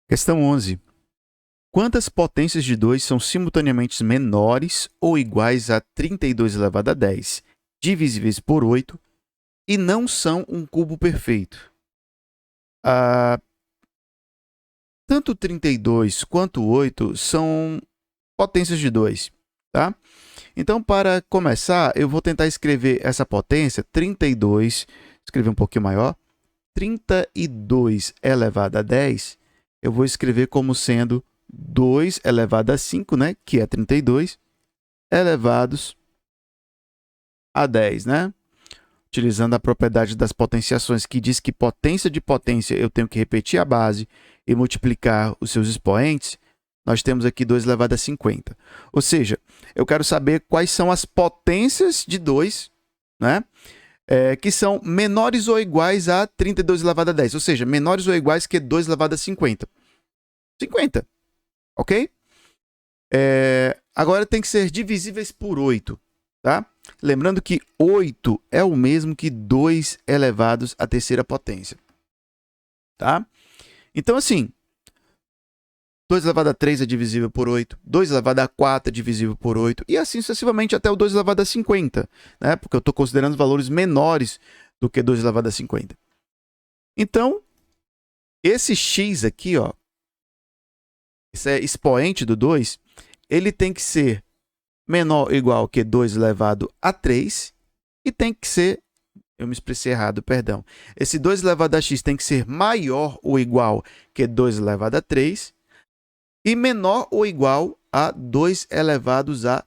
Questão 11. Quantas potências de 2 são simultaneamente menores ou iguais a 32 elevado a 10, divisíveis por 8, e não são um cubo perfeito? Tanto 32 quanto 8 são potências de 2, tá? Então, para começar, eu vou tentar escrever essa potência, 32, escrever um pouquinho maior, 32 elevado a 10, eu vou escrever como sendo 2 elevado a 5, né, que é 32, elevados a 10, né? Utilizando a propriedade das potenciações, que diz que potência de potência eu tenho que repetir a base e multiplicar os seus expoentes, nós temos aqui 2 elevado a 50. Ou seja, eu quero saber quais são as potências de 2, né? Que são menores ou iguais a 32 elevado a 10. Ou seja, menores ou iguais que 2 elevado a 50. 50, ok? Agora tem que ser divisíveis por 8, tá? Lembrando que 8 é o mesmo que 2 elevados à terceira potência, tá? Então, assim, 2 elevado a 3 é divisível por 8, 2 elevado a 4 é divisível por 8, e assim sucessivamente até o 2 elevado a 50, né? Porque eu estou considerando valores menores do que 2 elevado a 50. Então, esse x aqui, ó, esse é expoente do 2, ele tem que ser menor ou igual que 2 elevado a 3 e tem que ser, eu me expressei errado, perdão. Esse 2 elevado a x tem que ser maior ou igual que 2 elevado a 3 e menor ou igual a 2 elevados a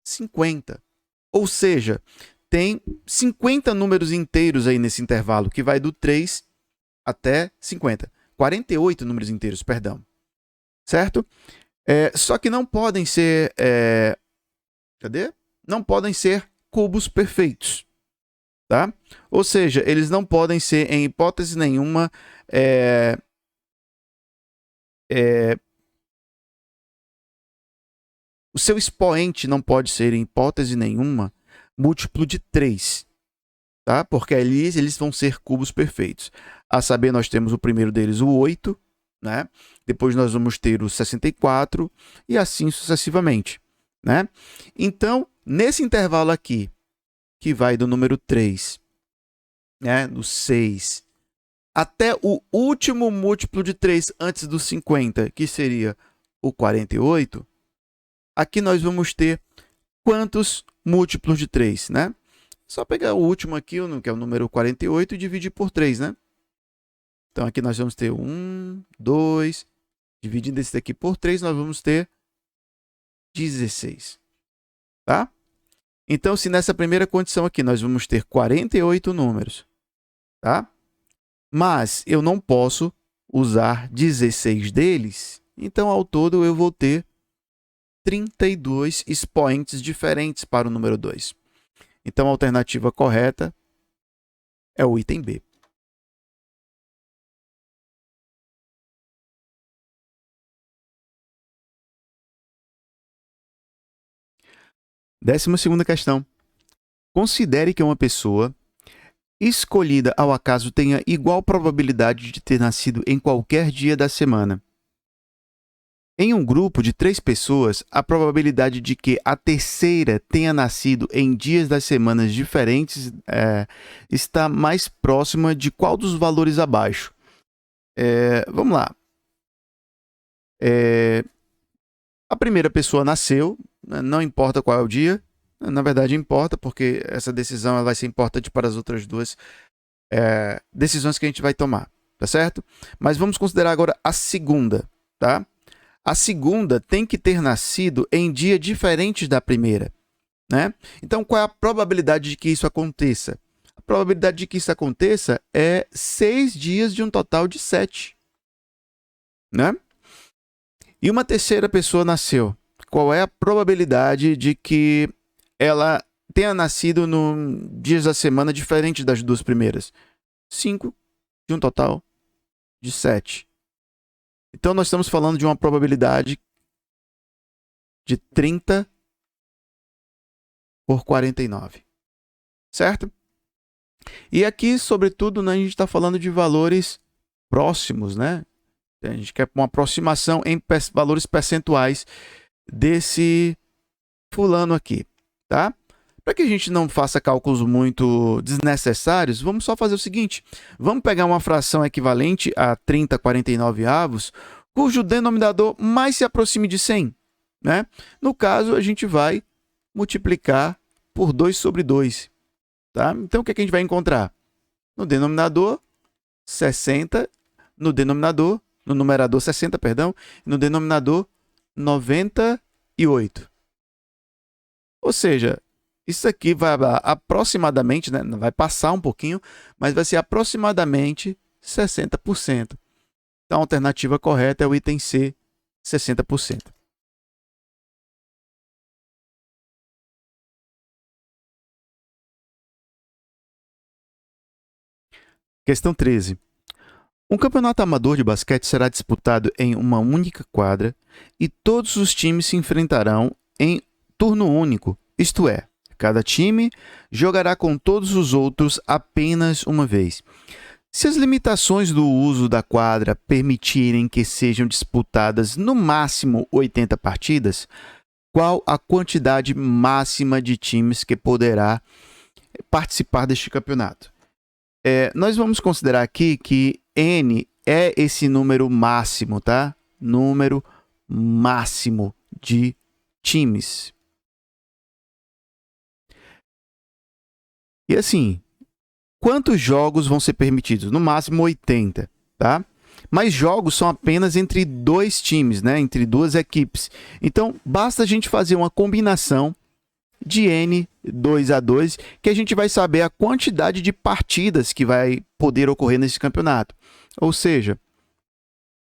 50. Ou seja, tem 50 números inteiros aí nesse intervalo, que vai do 3 até 50. 48 números inteiros, perdão. Certo? Só que não podem ser... Cadê? Não podem ser cubos perfeitos. Tá? Ou seja, eles não podem ser, em hipótese nenhuma, o seu expoente não pode ser, em hipótese nenhuma, múltiplo de 3. Tá? Porque ali eles vão ser cubos perfeitos. A saber, nós temos o primeiro deles, o 8, né? Depois nós vamos ter o 64 e assim sucessivamente. Né? Então, nesse intervalo aqui, que vai do número 3, né, do 6, até o último múltiplo de 3 antes do 50, que seria o 48, aqui nós vamos ter quantos múltiplos de 3, né? Só pegar o último aqui, que é o número 48, e dividir por 3, né? Então, aqui nós vamos ter 1, 2, dividindo esse daqui por 3, nós vamos ter 16, tá? Então, se nessa primeira condição aqui nós vamos ter 48 números, tá? Mas eu não posso usar 16 deles, então ao todo eu vou ter 32 expoentes diferentes para o número 2. Então a alternativa correta é o item B. Décima segunda questão. Considere que uma pessoa escolhida ao acaso tenha igual probabilidade de ter nascido em qualquer dia da semana. Em um grupo de 3 pessoas, a probabilidade de que a terceira tenha nascido em dias das semanas diferentes está mais próxima de qual dos valores abaixo? Vamos lá. A primeira pessoa nasceu, não importa qual é o dia. Na verdade, importa, porque essa decisão ela vai ser importante para as outras duas decisões que a gente vai tomar, tá certo? Mas vamos considerar agora a segunda, tá? A segunda tem que ter nascido em dia diferente da primeira, né? Então, qual é a probabilidade de que isso aconteça? A probabilidade de que isso aconteça é 6 dias de um total de 7, né? E uma terceira pessoa nasceu. Qual é a probabilidade de que ela tenha nascido em dias da semana diferentes das duas primeiras? 5 de um total de 7. Então, nós estamos falando de uma probabilidade de 30 por 49. Certo? E aqui, sobretudo, né, a gente está falando de valores próximos, né? A gente quer uma aproximação em valores percentuais desse fulano aqui, tá? Para que a gente não faça cálculos muito desnecessários, vamos só fazer o seguinte. Vamos pegar uma fração equivalente a 30/49, cujo denominador mais se aproxime de 100. Né? No caso, a gente vai multiplicar por 2 sobre 2. Tá? Então, o que a gente vai encontrar? No denominador, 60. No numerador 60, perdão. No denominador, 98. Ou seja, isso aqui vai aproximadamente, né? Vai passar um pouquinho, mas vai ser aproximadamente 60%. Então, a alternativa correta é o item C, 60%. Questão 13. Um campeonato amador de basquete será disputado em uma única quadra e todos os times se enfrentarão em turno único, isto é, cada time jogará com todos os outros apenas uma vez. Se as limitações do uso da quadra permitirem que sejam disputadas no máximo 80 partidas, qual a quantidade máxima de times que poderá participar deste campeonato? Nós vamos considerar aqui que N é esse número máximo, tá? Número máximo de times. E assim, quantos jogos vão ser permitidos? No máximo 80, tá? Mas jogos são apenas entre dois times, né? Entre duas equipes. Então, basta a gente fazer uma combinação de N 2 a 2, que a gente vai saber a quantidade de partidas que vai poder ocorrer nesse campeonato. Ou seja,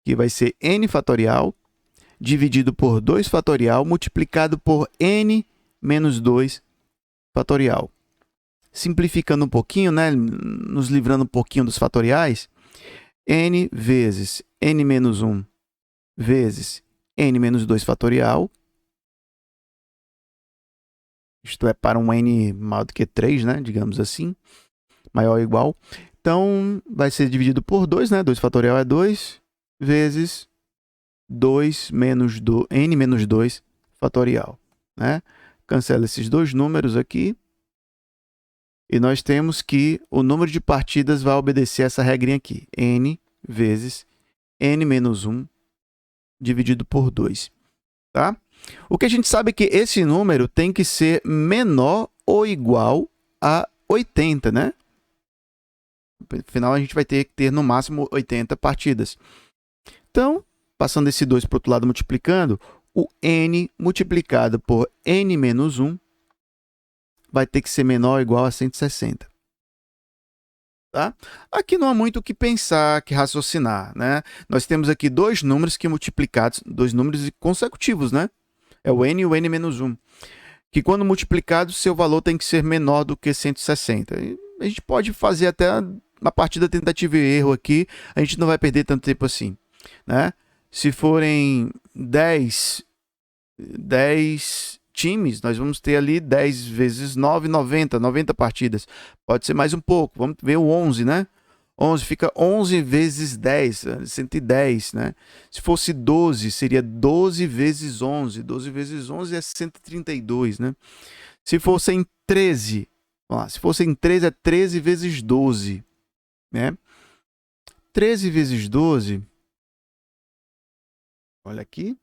que vai ser N fatorial dividido por 2 fatorial multiplicado por N menos 2 fatorial. Simplificando um pouquinho, né, nos livrando um pouquinho dos fatoriais, N vezes N menos 1 vezes N menos 2 fatorial. Isto é para um N maior do que 3, né? Digamos assim. Maior ou igual. Então, vai ser dividido por 2, né? 2 fatorial é 2, vezes 2 menos N menos 2 fatorial. Né? Cancela esses dois números aqui. E nós temos que o número de partidas vai obedecer essa regrinha aqui. N vezes N menos 1 dividido por 2. Tá? O que a gente sabe é que esse número tem que ser menor ou igual a 80, né? Afinal, a gente vai ter que ter no máximo 80 partidas. Então, passando esse 2 para o outro lado multiplicando, o N multiplicado por N menos 1 vai ter que ser menor ou igual a 160. Tá? Aqui não há muito o que pensar, que raciocinar, né? Nós temos aqui dois números que multiplicados, dois números consecutivos, né? É o N e o N menos 1. Que quando multiplicado, seu valor tem que ser menor do que 160. E a gente pode fazer até a partir da tentativa e erro aqui, a gente não vai perder tanto tempo assim. Né? Se forem 10 times, nós vamos ter ali 10 vezes 9, 90 partidas. Pode ser mais um pouco. Vamos ver o 11, né? 11 fica 11 vezes 10, 110, né? Se fosse 12, seria 12 vezes 11. 12 vezes 11 é 132, né? Se fossem 13, vamos lá, se fossem 13 é 13 vezes 12, né? 13 vezes 12, olha aqui.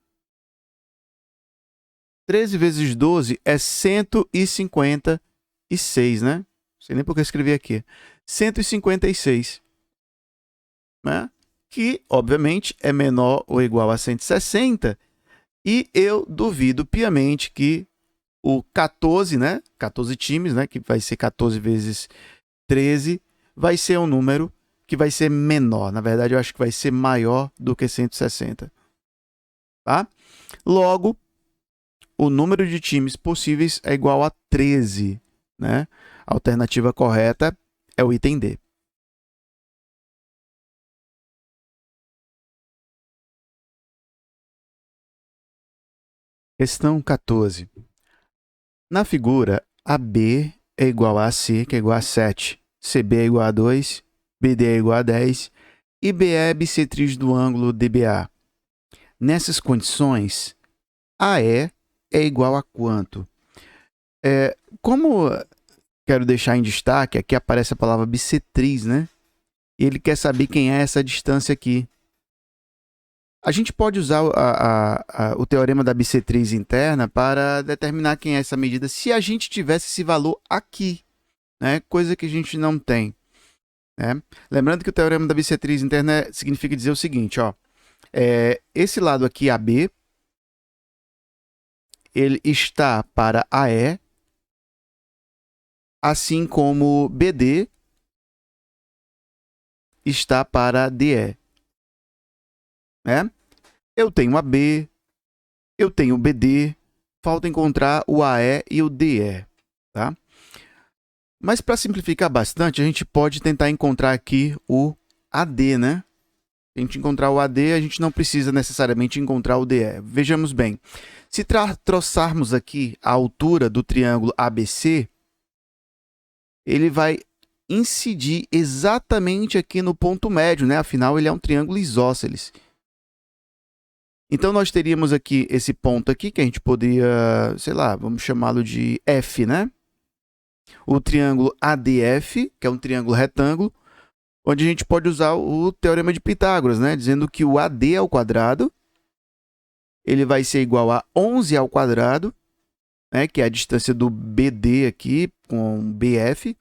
13 vezes 12 é 156, né? Não sei nem porque eu escrevi aqui. 156. Né? Que, obviamente, é menor ou igual a 160. E eu duvido piamente que o 14, né? 14 times, né? Que vai ser 14 vezes 13, vai ser um número que vai ser menor. Na verdade, eu acho que vai ser maior do que 160. Tá? Logo, o número de times possíveis é igual a 13. Né? A alternativa correta é o item D. Questão 14. Na figura, AB é igual a AC, que é igual a 7. CB é igual a 2. BD é igual a 10. IBE é bissetriz do ângulo DBA. Nessas condições, AE é igual a quanto? Como quero deixar em destaque, aqui aparece a palavra bissetriz, né? E ele quer saber quem é essa distância aqui. A gente pode usar o teorema da bissetriz interna para determinar quem é essa medida se a gente tivesse esse valor aqui, né? Coisa que a gente não tem. Né? Lembrando que o teorema da bissetriz interna significa dizer o seguinte, ó, esse lado aqui, AB, ele está para AE, assim como BD está para DE. Né? Eu tenho AB, eu tenho BD, falta encontrar o AE e o DE. Tá? Mas para simplificar bastante, a gente pode tentar encontrar aqui o AD, né? Se a gente encontrar o AD, a gente não precisa necessariamente encontrar o DE. Vejamos bem, se traçarmos aqui a altura do triângulo ABC, ele vai incidir exatamente aqui no ponto médio, né? Afinal, ele é um triângulo isósceles. Então, nós teríamos aqui esse ponto aqui, que a gente poderia, sei lá, vamos chamá-lo de F, né? O triângulo ADF, que é um triângulo retângulo, onde a gente pode usar o teorema de Pitágoras, né? Dizendo que o AD ao quadrado ele vai ser igual a 11 ao quadrado, né? Que é a distância do BD aqui com BF,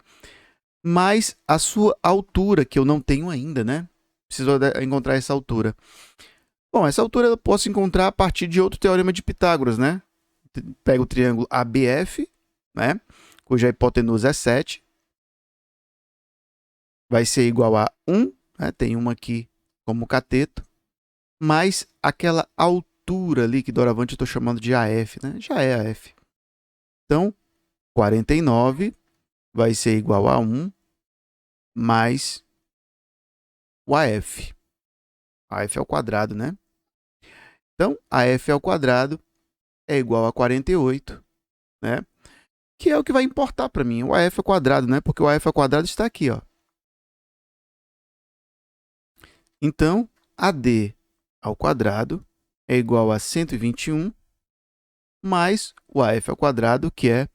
mais a sua altura, que eu não tenho ainda, né? Preciso encontrar essa altura. Bom, essa altura eu posso encontrar a partir de outro teorema de Pitágoras, né? Pego o triângulo ABF, né? Cuja hipotenusa é 7. Vai ser igual a 1, né? Tem uma aqui como cateto, mais aquela altura ali que doravante eu estou chamando de AF, né? Já é AF. Então, 49 vai ser igual a 1 mais o AF. AF ao quadrado, né? Então, AF ao quadrado é igual a 48, né? Que é o que vai importar para mim, o AF ao quadrado, né? Porque o AF ao quadrado está aqui, ó. Então, AD ao quadrado é igual a 121 mais o AF ao quadrado, que é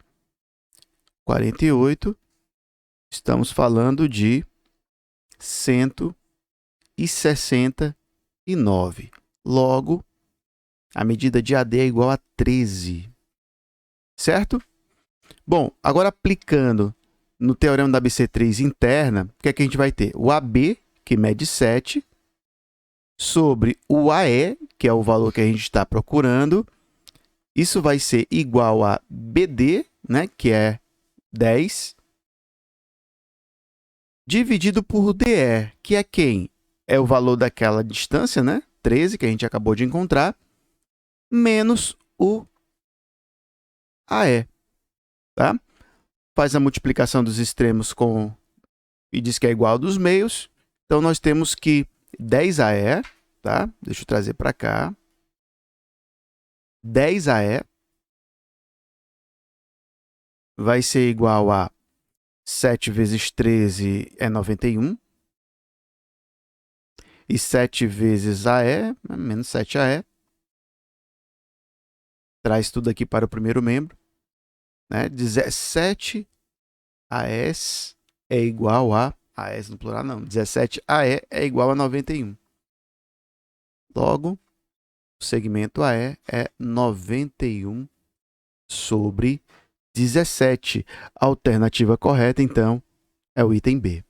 48. Estamos falando de 169. Logo, a medida de AD é igual a 13. Certo? Bom, agora aplicando no teorema da bissetriz interna, o que é que a gente vai ter? O AB, que mede 7, sobre o AE, que é o valor que a gente está procurando. Isso vai ser igual a BD, né, que é 10, dividido por DE, que é quem? É o valor daquela distância, né? 13, que a gente acabou de encontrar, menos o AE. Tá? Faz a multiplicação dos extremos e diz que é igual ao dos meios. Então, nós temos que 10AE, tá? Deixa eu trazer para cá. 10AE vai ser igual a 7 vezes 13 é 91. E 7 vezes AE, menos 7AE. Traz tudo aqui para o primeiro membro. Né? 17 AS é igual a... AS no plural não. 17AE é igual a 91. Logo, o segmento AE é 91 sobre 17. A alternativa correta, então, é o item B.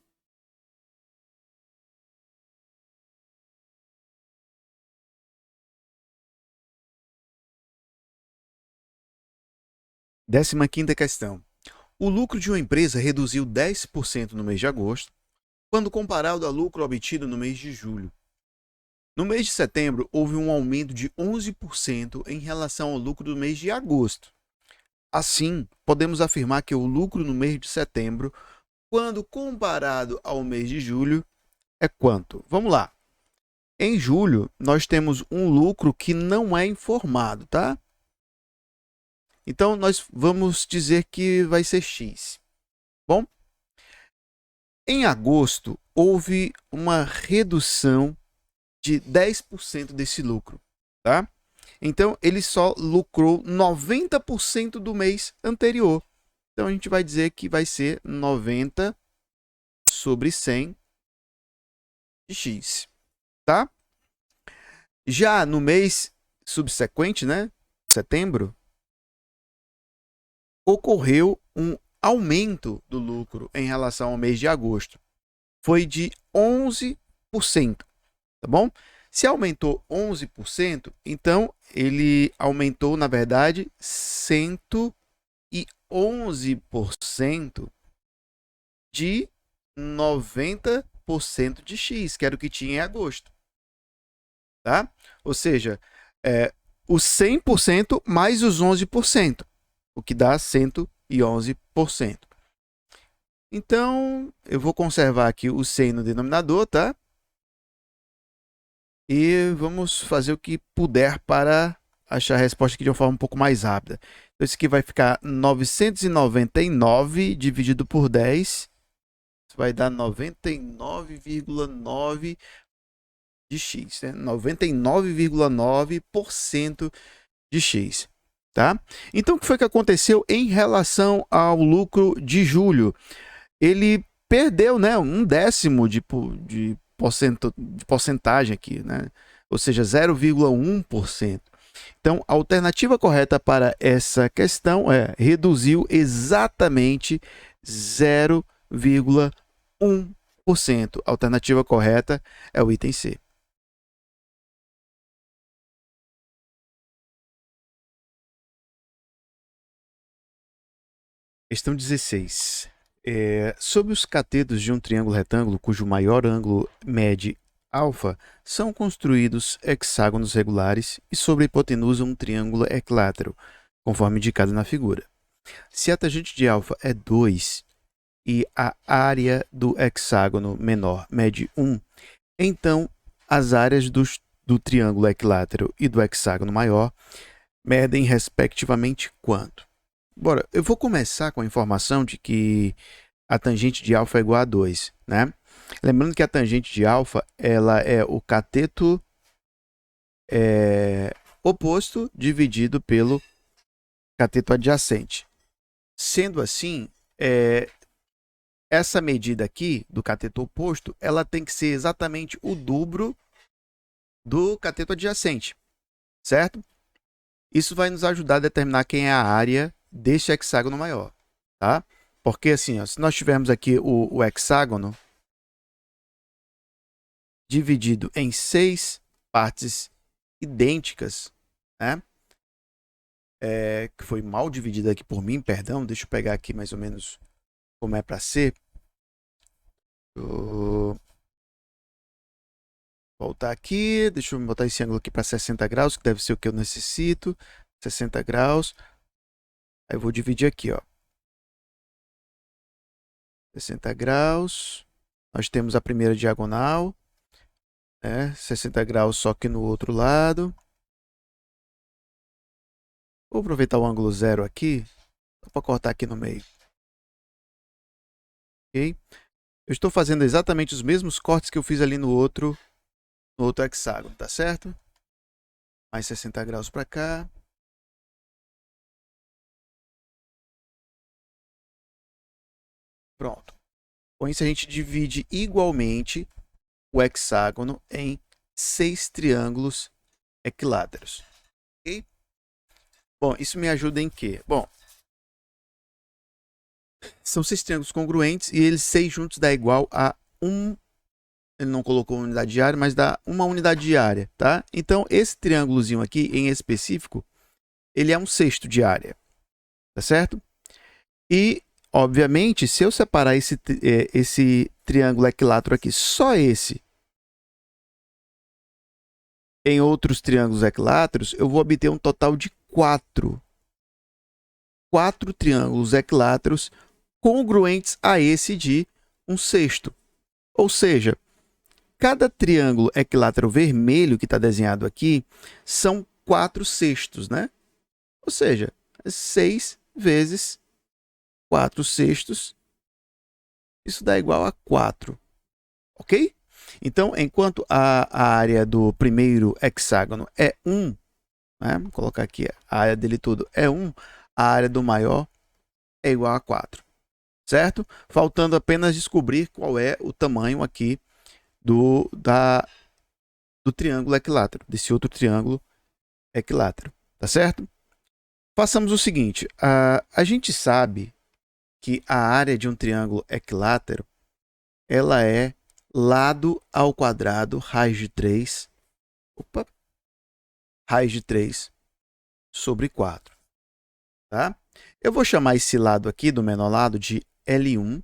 Décima quinta questão. O lucro de uma empresa reduziu 10% no mês de agosto, quando comparado ao lucro obtido no mês de julho. No mês de setembro, houve um aumento de 11% em relação ao lucro do mês de agosto. Assim, podemos afirmar que o lucro no mês de setembro, quando comparado ao mês de julho, é quanto? Vamos lá. Em julho, nós temos um lucro que não é informado, tá? Então, nós vamos dizer que vai ser X. Bom, Em agosto, houve uma redução de 10% desse lucro, tá? Então, ele só lucrou 90% do mês anterior. Então, a gente vai dizer que vai ser 90 sobre 100 de x, tá? Já no mês subsequente, né, setembro, ocorreu um aumento do lucro em relação ao mês de agosto. Foi de 11%, tá bom? Se aumentou 11%, então ele aumentou, na verdade, 111% de 90% de X, que era o que tinha em agosto. Tá? Ou seja, os 100% mais os 11%, o que dá 111%. Então, eu vou conservar aqui o 100 no denominador, tá? E vamos fazer o que puder para achar a resposta aqui de uma forma um pouco mais rápida. Então, isso aqui vai ficar 999 dividido por 10. Isso vai dar 99,9 de x, né? 99,9% de x. Tá? Então, o que foi que aconteceu em relação ao lucro de julho? Ele perdeu, né, 1/10 de porcentagem aqui, né? Ou seja, 0,1%. Então, a alternativa correta para essa questão é reduziu exatamente 0,1%. A alternativa correta é o item C. Questão 16. Sobre os catetos de um triângulo retângulo cujo maior ângulo mede alfa, são construídos hexágonos regulares e sobre a hipotenusa um triângulo equilátero, conforme indicado na figura. Se a tangente de alfa é 2 e a área do hexágono menor mede 1, então as áreas do triângulo equilátero e do hexágono maior medem respectivamente quanto? Bora, eu vou começar com a informação de que a tangente de alfa é igual a 2, né? Lembrando que a tangente de alfa ela é o cateto oposto dividido pelo cateto adjacente. Sendo assim, essa medida aqui do cateto oposto, ela tem que ser exatamente o dobro do cateto adjacente, certo? Isso vai nos ajudar a determinar quem é a área deste hexágono maior, tá? Porque assim, ó, se nós tivermos aqui o hexágono dividido em 6 partes idênticas, né? Que foi mal dividida aqui por mim, perdão, deixa eu pegar aqui mais ou menos como é para ser. Vou voltar aqui, deixa eu botar esse ângulo aqui para 60 graus, que deve ser o que eu necessito, 60 graus. Aí eu vou dividir aqui, ó. 60 graus, nós temos a primeira diagonal, 60 graus só que no outro lado. Vou aproveitar o ângulo zero aqui, só para cortar aqui no meio. Ok? Eu estou fazendo exatamente os mesmos cortes que eu fiz ali no outro hexágono, tá certo? Mais 60 graus para cá. Pronto. Com isso a gente divide igualmente o hexágono em 6 triângulos equiláteros. Ok? Bom, isso me ajuda em quê? Bom, são 6 triângulos congruentes e eles 6 juntos dá igual a 1. Ele não colocou uma unidade de área, mas dá uma unidade de área, tá? Então, esse triângulozinho aqui, em específico, ele é um sexto de área, tá certo? E, obviamente, se eu separar esse triângulo equilátero aqui, só esse, em outros triângulos equiláteros, eu vou obter um total de 4 triângulos equiláteros congruentes a esse de um sexto. Ou seja, cada triângulo equilátero vermelho que está desenhado aqui são 4 sextos, né? Ou seja, 6 vezes 4 sextos Isso dá igual a 4. Ok? Então, enquanto a área do primeiro hexágono é 1, né? Vou colocar aqui, a área dele tudo é 1, a área do maior é igual a 4. Certo? Faltando apenas descobrir qual é o tamanho aqui do triângulo equilátero, desse outro triângulo equilátero. Tá certo? Façamos o seguinte, a gente sabe que a área de um triângulo equilátero ela é lado ao quadrado raiz de 3, raiz de 3 sobre 4. Tá? Eu vou chamar esse lado aqui, do menor lado, de L1,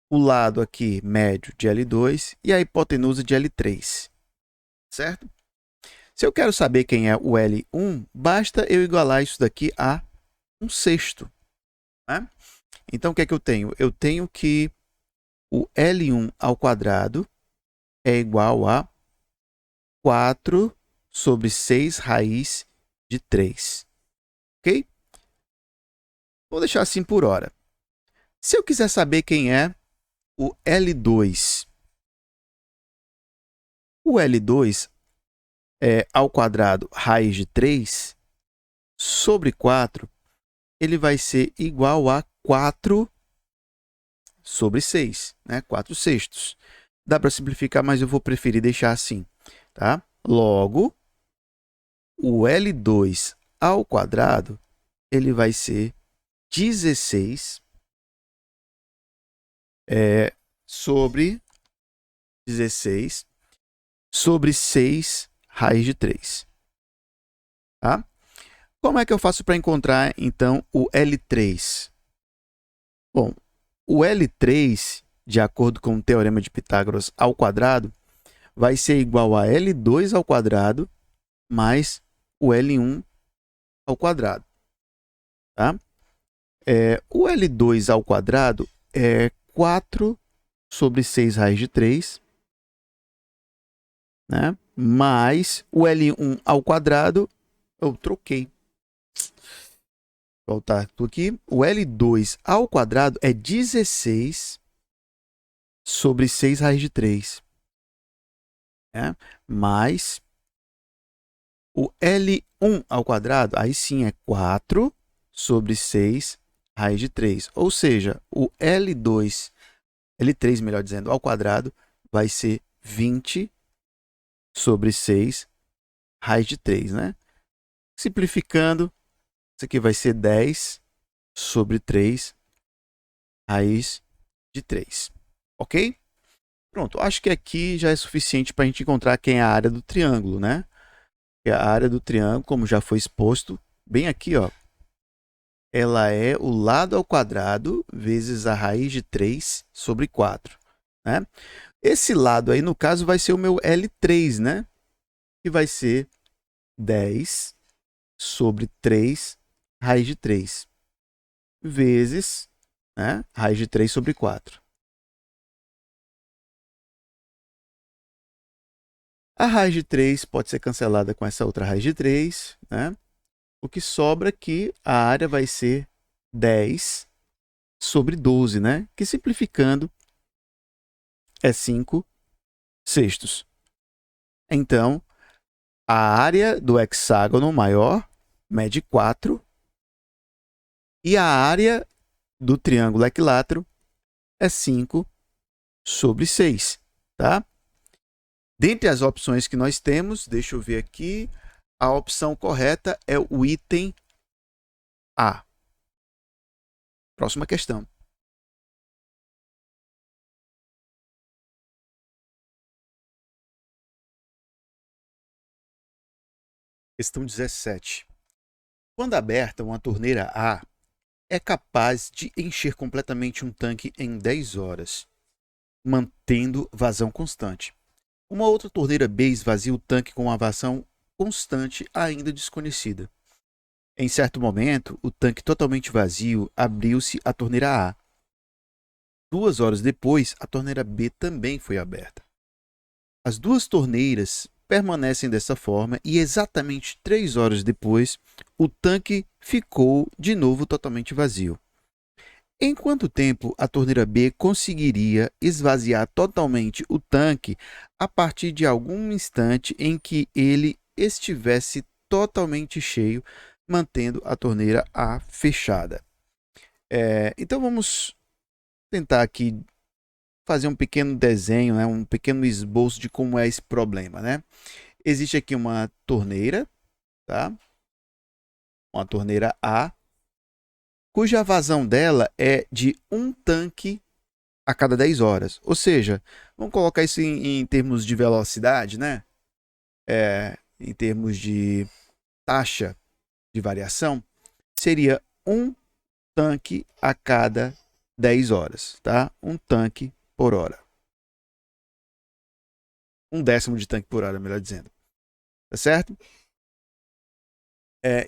o lado aqui médio de L2 e a hipotenusa de L3. Certo? Se eu quero saber quem é o L1, basta eu igualar isso daqui a 1/6. Né? Então, o que é que eu tenho? Eu tenho que o L1 ao quadrado é igual a 4 sobre 6 raiz de 3. Ok? Vou deixar assim por hora. Se eu quiser saber quem é o L2, o L2 é ao quadrado raiz de 3 sobre 4, ele vai ser igual a 4 sobre 6, né? 4/6. Dá para simplificar, mas eu vou preferir deixar assim, tá? Logo, o L2 ao quadrado, ele vai ser 16 sobre 16 sobre 6 raiz de 3. Tá? Como é que eu faço para encontrar, então, o L3? Bom, o L3, de acordo com o teorema de Pitágoras ao quadrado, vai ser igual a L2 ao quadrado mais o L1 ao quadrado. Tá? O L2 ao quadrado é 4 sobre 6 raiz de 3, né? Mais o L1 ao quadrado, eu troquei. Vou voltar tudo aqui. O L2 ao quadrado é 16 sobre 6 raiz de 3. Né? Mais o L1 ao quadrado, aí sim é 4 sobre 6 raiz de 3. Ou seja, o L3, melhor dizendo, ao quadrado, vai ser 20 sobre 6 raiz de 3, né? Simplificando, isso aqui vai ser 10 sobre 3 raiz de 3. Ok? Pronto, acho que aqui já é suficiente para a gente encontrar quem é a área do triângulo, né? A área do triângulo, como já foi exposto, bem aqui, ó, ela é o lado ao quadrado vezes a raiz de 3 sobre 4. Né? Esse lado aí, no caso, vai ser o meu L3, né? Que vai ser 10 sobre 3 raiz de 3 vezes, né, raiz de 3 sobre 4. A raiz de 3 pode ser cancelada com essa outra raiz de 3. Né? O que sobra aqui, a área vai ser 10 sobre 12, né? Que simplificando é 5/6. Então, a área do hexágono maior mede 4 e a área do triângulo equilátero é 5 sobre 6. Tá? Dentre as opções que nós temos, deixa eu ver aqui, a opção correta é o item A. Próxima questão. Questão 17. Quando aberta uma torneira A, é capaz de encher completamente um tanque em 10 horas, mantendo vazão constante. Uma outra torneira B esvazia o tanque com uma vazão constante ainda desconhecida. Em certo momento, o tanque totalmente vazio abriu-se a torneira A. 2 horas depois, a torneira B também foi aberta. As duas torneiras permanecem dessa forma e exatamente 3 horas depois, o tanque ficou de novo totalmente vazio. Em quanto tempo a torneira B conseguiria esvaziar totalmente o tanque a partir de algum instante em que ele estivesse totalmente cheio, mantendo a torneira A fechada? Então vamos tentar aqui fazer um pequeno desenho, né, um pequeno esboço de como é esse problema, né? Existe aqui uma torneira, tá? Uma torneira A, cuja vazão dela é de um tanque a cada 10 horas. Ou seja, vamos colocar isso em termos de velocidade, né? Em termos de taxa de variação, seria um tanque a cada 10 horas, tá? Um tanque por hora. Um décimo de tanque por hora, melhor dizendo. Tá certo?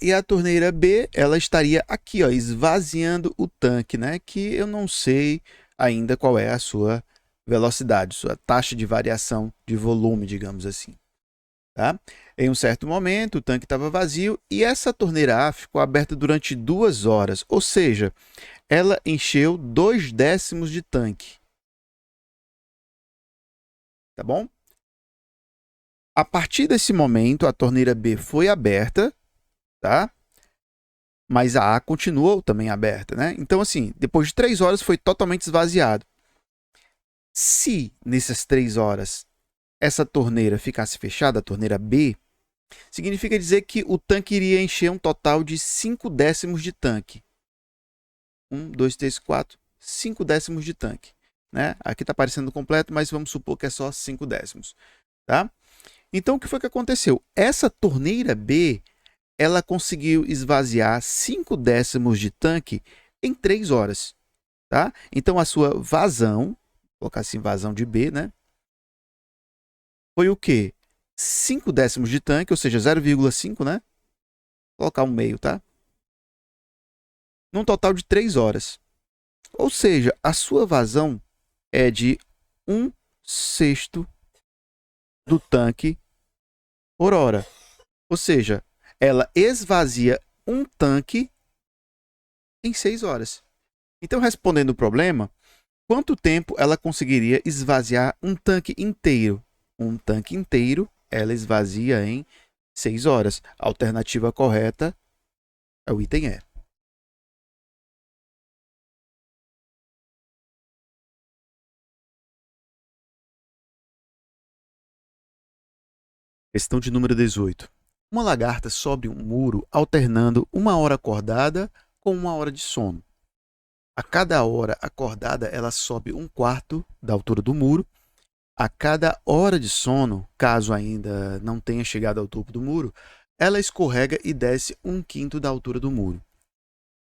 E a torneira B, ela estaria aqui, ó, esvaziando o tanque, né? Que eu não sei ainda qual é a sua velocidade, sua taxa de variação de volume, digamos assim. Tá? Em um certo momento, o tanque estava vazio e essa torneira A ficou aberta durante 2 horas, ou seja, ela encheu 2 décimos de tanque. Tá bom? A partir desse momento, a torneira B foi aberta, tá? Mas a A continuou também aberta, né? Então, assim, depois de 3 horas foi totalmente esvaziado. Se nessas 3 horas essa torneira ficasse fechada, a torneira B, significa dizer que o tanque iria encher um total de 5 décimos de tanque. 1, 2, 3, 4, 5 décimos de tanque. Né? Aqui está aparecendo completo, mas vamos supor que é só 5 décimos. Tá? Então, o que foi que aconteceu? Essa torneira B, ela conseguiu esvaziar 5 décimos de tanque em 3 horas. Tá? Então, a sua vazão, vou colocar assim, vazão de B, né? Foi o quê? 5 décimos de tanque, ou seja, 0,5, né? Vou colocar um meio, tá? Num total de 3 horas. Ou seja, a sua vazão é de 1/6 do tanque por hora. Ou seja, ela esvazia um tanque em 6 horas. Então, respondendo o problema, quanto tempo ela conseguiria esvaziar um tanque inteiro? Um tanque inteiro ela esvazia em 6 horas. A alternativa correta é o item E. Questão de número 18. Uma lagarta sobe um muro alternando 1 hora acordada com 1 hora de sono. A cada hora acordada, ela sobe 1/4 da altura do muro. A cada hora de sono, caso ainda não tenha chegado ao topo do muro, ela escorrega e desce 1/5 da altura do muro.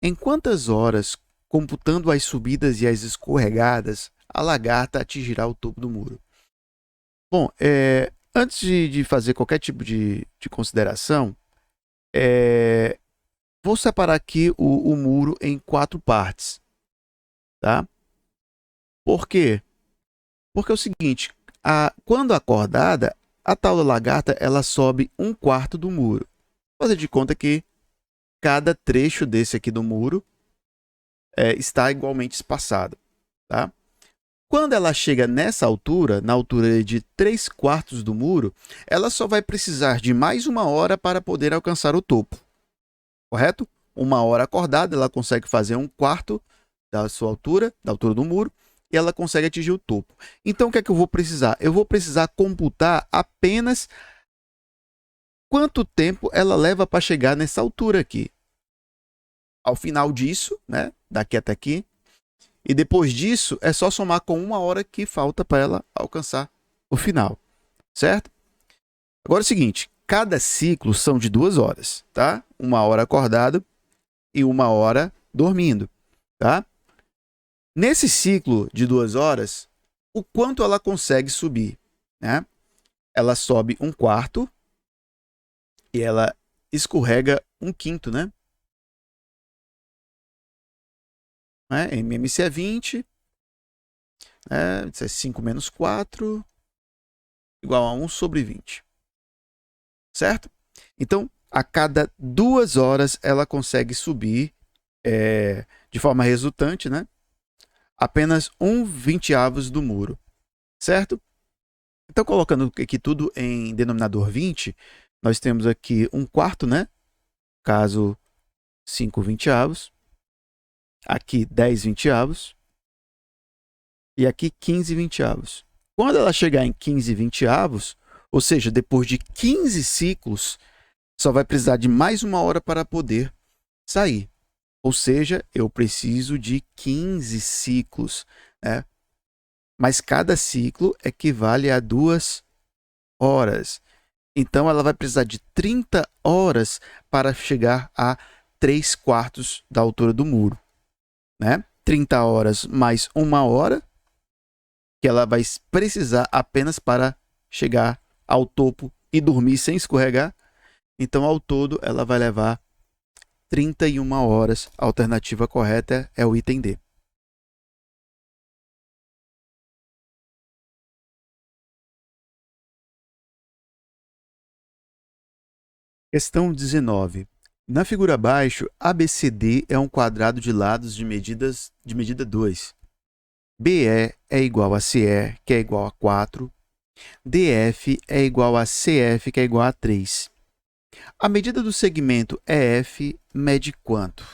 Em quantas horas, computando as subidas e as escorregadas, a lagarta atingirá o topo do muro? Bom, antes de fazer qualquer tipo de consideração, vou separar aqui o muro em 4 partes. Tá? Por quê? Porque é o seguinte, quando acordada, a tal da lagarta ela sobe 1/4 do muro. Vou fazer de conta que cada trecho desse aqui do muro está igualmente espaçado. Tá? Quando ela chega nessa altura, na altura de 3/4 do muro, ela só vai precisar de mais 1 hora para poder alcançar o topo. Correto? 1 hora acordada, ela consegue fazer 1/4 da sua altura, da altura do muro, e ela consegue atingir o topo. Então, o que é que eu vou precisar? Eu vou precisar computar apenas quanto tempo ela leva para chegar nessa altura aqui. Ao final disso, né, daqui até aqui, e depois disso, é só somar com 1 hora que falta para ela alcançar o final, certo? Agora é o seguinte, cada ciclo são de 2 horas, tá? 1 hora acordado e 1 hora dormindo, tá? Nesse ciclo de 2 horas, o quanto ela consegue subir? Né? Ela sobe 1/4 e ela escorrega 1/5, né? MMC é 20, né? 5 menos 4, igual a 1/20. Certo? Então, a cada 2 horas, ela consegue subir de forma resultante, né? apenas 1/20 do muro, certo? Então, colocando aqui tudo em denominador 20, nós temos aqui 1/4, né? Caso 5/20, aqui 10/20 e aqui 15/20. Quando ela chegar em 15/20, ou seja, depois de 15 ciclos, só vai precisar de mais 1 hora para poder sair. Ou seja, eu preciso de 15 ciclos, né? Mas cada ciclo equivale a 2 horas. Então, ela vai precisar de 30 horas para chegar a 3/4 da altura do muro, né? 30 horas mais 1 hora, que ela vai precisar apenas para chegar ao topo e dormir sem escorregar. Então, ao todo, ela vai levar 31 horas. A alternativa correta é o item D. Questão 19. Na figura abaixo, ABCD é um quadrado de lados de medida 2. BE é igual a CE, que é igual a 4. DF é igual a CF, que é igual a 3. A medida do segmento EF mede quanto?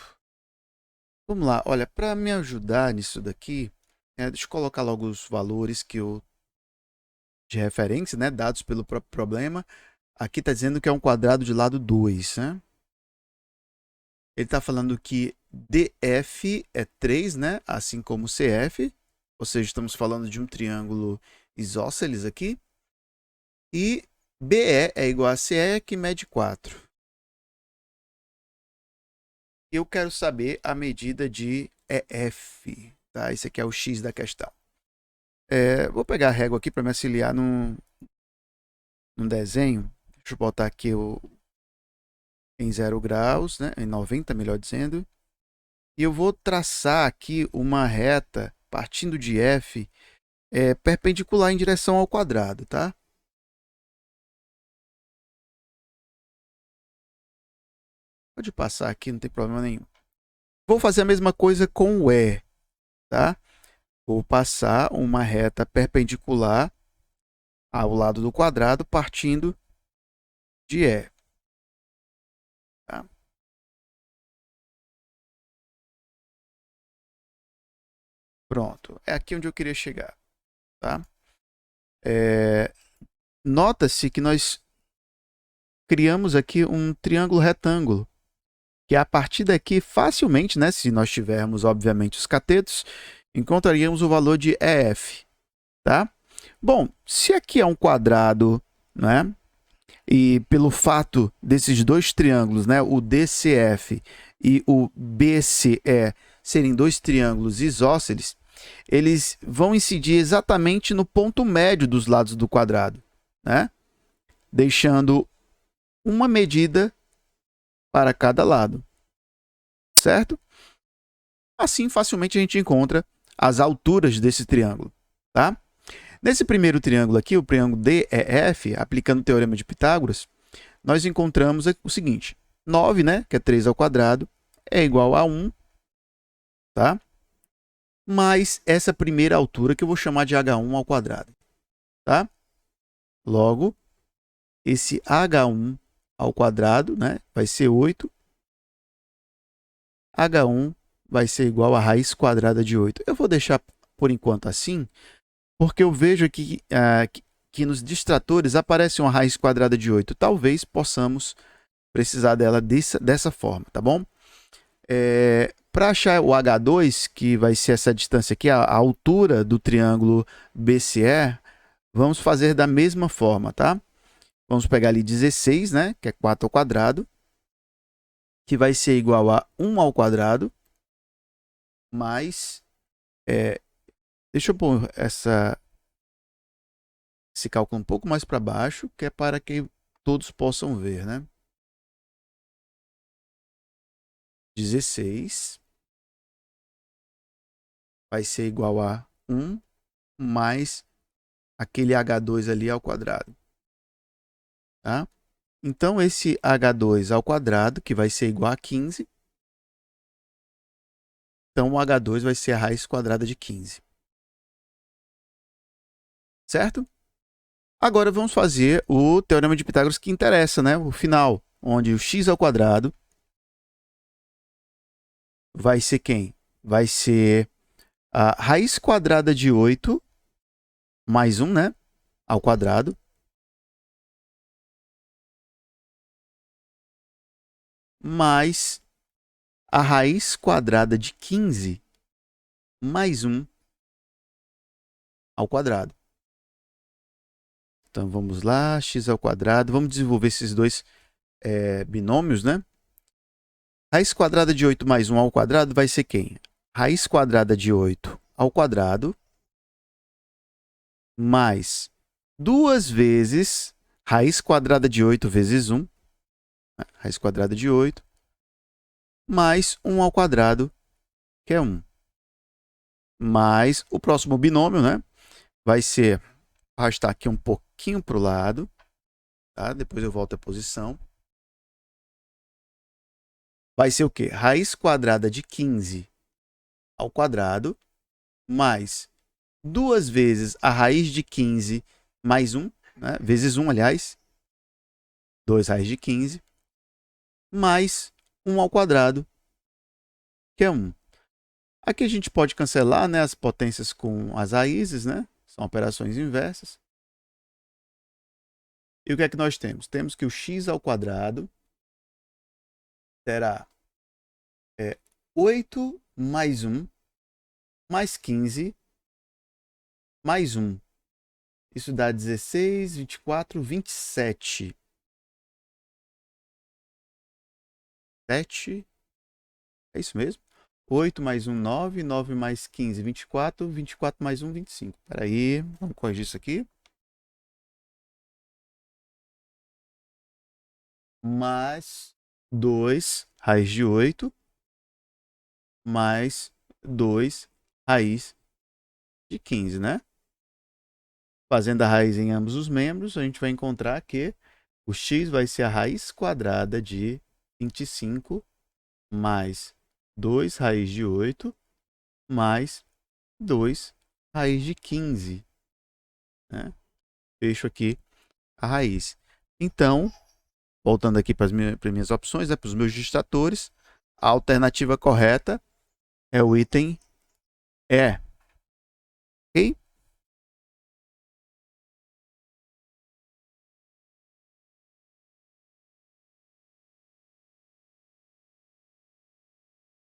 Vamos lá, olha, para me ajudar nisso daqui, deixa eu colocar logo os valores de referência, né, dados pelo próprio problema. Aqui está dizendo que é um quadrado de lado 2, né? Ele está falando que DF é 3, né? Assim como CF, ou seja, estamos falando de um triângulo isósceles aqui. E BE é igual a CE, que mede 4. Eu quero saber a medida de EF, tá? Esse aqui é o X da questão. Vou pegar a régua aqui para me auxiliar num desenho. Deixa eu botar aqui em 0 graus, né? Em 90, melhor dizendo. E eu vou traçar aqui uma reta partindo de F perpendicular em direção ao quadrado, tá? Pode passar aqui, não tem problema nenhum. Vou fazer a mesma coisa com o E, tá? Vou passar uma reta perpendicular ao lado do quadrado partindo de E. Tá? Pronto, é aqui onde eu queria chegar. Tá? Nota-se que nós criamos aqui um triângulo retângulo, que a partir daqui, facilmente, né, se nós tivermos, obviamente, os catetos, encontraríamos o valor de EF. Tá? Bom, se aqui é um quadrado, né, e pelo fato desses dois triângulos, né, o DCF e o BCE, serem dois triângulos isósceles, eles vão incidir exatamente no ponto médio dos lados do quadrado, né? Deixando uma medida para cada lado, certo? Assim, facilmente a gente encontra as alturas desse triângulo, tá? Nesse primeiro triângulo aqui, o triângulo DEF, aplicando o teorema de Pitágoras, nós encontramos o seguinte: 9, né, que é 3 ao quadrado, é igual a 1, tá? Mais essa primeira altura, que eu vou chamar de H1 ao quadrado, tá? Logo, esse H1 ao quadrado, né, vai ser 8. H1 vai ser igual a raiz quadrada de 8. Eu vou deixar por enquanto assim, porque eu vejo aqui que nos distratores aparece uma raiz quadrada de 8. Talvez possamos precisar dela dessa forma, tá bom? Para achar o H2, que vai ser essa distância aqui, a altura do triângulo BCE, vamos fazer da mesma forma, tá? Vamos pegar ali 16, né, que é 4 ao quadrado, que vai ser igual a 1 ao quadrado, mais... deixa eu pôr esse cálculo um pouco mais para baixo, que é para que todos possam ver, né? 16 vai ser igual a 1 mais aquele H2 ali ao quadrado. Tá? Então, esse H2 ao quadrado, que vai ser igual a 15, Então, o H2 vai ser a raiz quadrada de 15. Certo? Agora, vamos fazer o teorema de Pitágoras que interessa, né? O final, onde o x ao quadrado vai ser quem? Vai ser a raiz quadrada de 8 mais 1, né? Ao quadrado. Mais a raiz quadrada de 15 mais 1 ao quadrado. Então, vamos lá, x ao quadrado. Vamos desenvolver esses dois binômios, né? Raiz quadrada de 8 mais 1 ao quadrado vai ser quem? Raiz quadrada de 8 ao quadrado mais 2 vezes raiz quadrada de 8 vezes 1, raiz quadrada de 8, mais 1 ao quadrado, que é 1. Mais o próximo binômio, né? Vai ser, arrastar aqui um pouquinho para o lado, tá? Depois eu volto à posição. Vai ser o quê? Raiz quadrada de 15 ao quadrado, mais 2 vezes a raiz de 15 mais 1, né? Vezes 1, aliás. 2 raiz de 15, mais 1 ao quadrado, que é 1. Aqui a gente pode cancelar, né, as potências com as raízes, né? São operações inversas. E o que é que nós temos? Temos que o x ao quadrado será 8 mais 1 mais 15 mais 1. Isso dá 16, 24, 27. 7. É isso mesmo? 8 mais 1, 9. 9 mais 15, 24. 24 mais 1, 25. Espera aí, vamos corrigir isso aqui. Mais 2 raiz de 8 mais 2 raiz de 15, né? Fazendo a raiz em ambos os membros, a gente vai encontrar que o x vai ser a raiz quadrada de 25 mais 2 raiz de 8 mais 2 raiz de 15. Né? Fecho aqui a raiz. Então, voltando aqui para as minhas opções, para os meus distratores, a alternativa correta é o item E. Ok?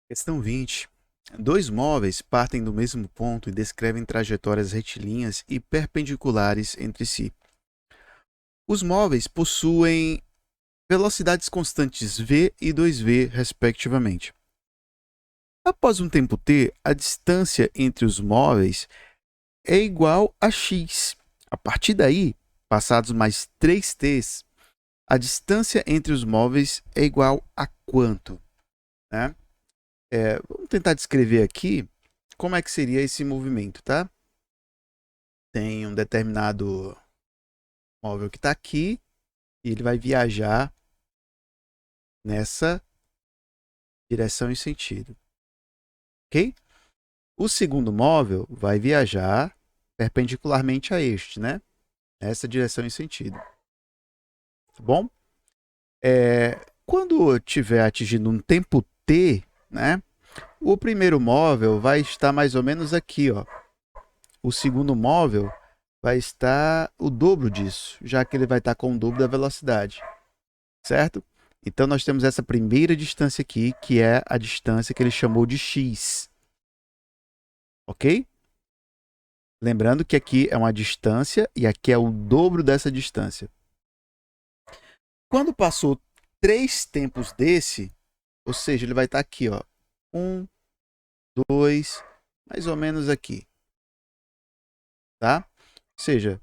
Questão 20. Dois móveis partem do mesmo ponto e descrevem trajetórias retilíneas e perpendiculares entre si. Os móveis possuem velocidades constantes v e 2v, respectivamente. Após um tempo t, a distância entre os móveis é igual a x. A partir daí, passados mais 3t's, a distância entre os móveis é igual a quanto? Né? Vamos tentar descrever aqui como é que seria esse movimento, tá? Tem um determinado móvel que está aqui e ele vai viajar nessa direção e sentido, ok? O segundo móvel vai viajar perpendicularmente a este, né? Nessa direção e sentido, tá bom? Quando estiver atingindo um tempo t, né? O primeiro móvel vai estar mais ou menos aqui, ó. O segundo móvel vai estar o dobro disso, já que ele vai estar com o dobro da velocidade, certo? Então, nós temos essa primeira distância aqui, que é a distância que ele chamou de x. Ok? Lembrando que aqui é uma distância e aqui é o dobro dessa distância. Quando passou 3 tempos desse, ou seja, ele vai estar aqui, ó, 1, 2, mais ou menos aqui. Tá? Ou seja,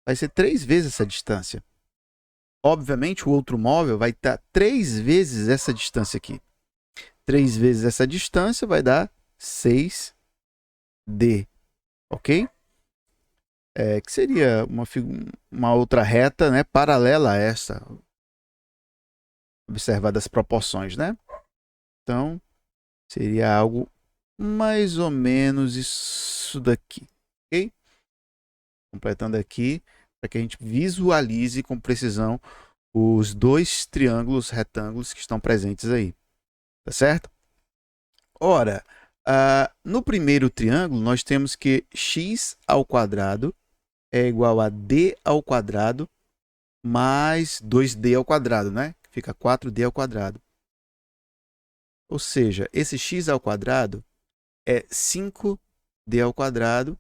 vai ser 3 vezes essa distância. Obviamente, o outro móvel vai estar 3 vezes essa distância aqui. 3 vezes essa distância vai dar 6d, ok? Que seria uma outra reta, né, paralela a essa, observada as proporções, né? Então, seria algo mais ou menos isso daqui, ok? Completando aqui, para que a gente visualize com precisão os dois triângulos retângulos que estão presentes aí, tá certo? Ora, no primeiro triângulo, nós temos que x ao quadrado é igual a d ao quadrado mais 2d ao quadrado, né? Fica 4d ao quadrado. Ou seja, esse x ao quadrado é 5d ao quadrado.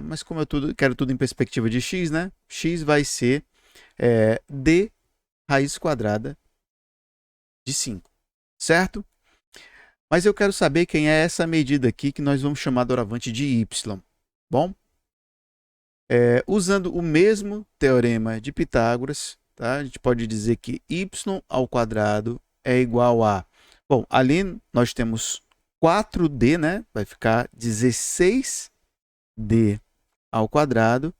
Mas como eu quero tudo em perspectiva de x, né? X vai ser d raiz quadrada de 5, certo? Mas eu quero saber quem é essa medida aqui que nós vamos chamar doravante de y. Bom, usando o mesmo teorema de Pitágoras, tá? A gente pode dizer que y ao quadrado é igual a... Bom, ali nós temos 4d, né? Vai ficar 16d ao quadrado,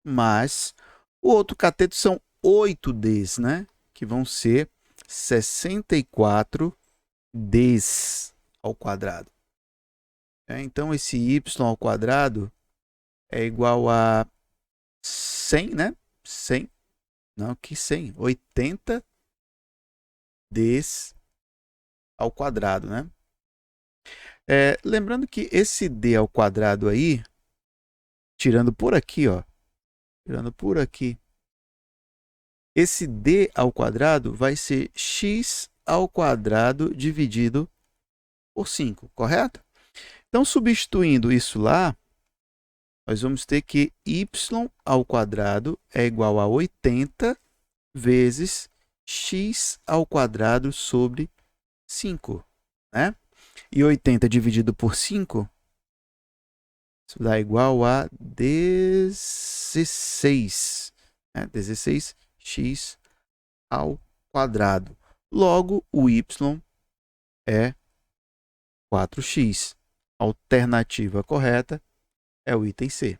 mas o outro cateto são 8ds, né? Que vão ser 64ds ao quadrado. Então, esse y ao quadrado é igual a 100, né? 100, não, que 100? 80 ds ao quadrado, né? Lembrando que esse d ao quadrado aí, tirando por aqui, ó, tirando por aqui, esse d ao quadrado vai ser x ao quadrado dividido por 5, correto? Então, substituindo isso lá, nós vamos ter que y ao quadrado é igual a 80 vezes x ao quadrado sobre 5, né? E 80 dividido por 5, isso dá igual a 16, né? 16x ao quadrado. Logo, o y é 4x. A alternativa correta é o item C.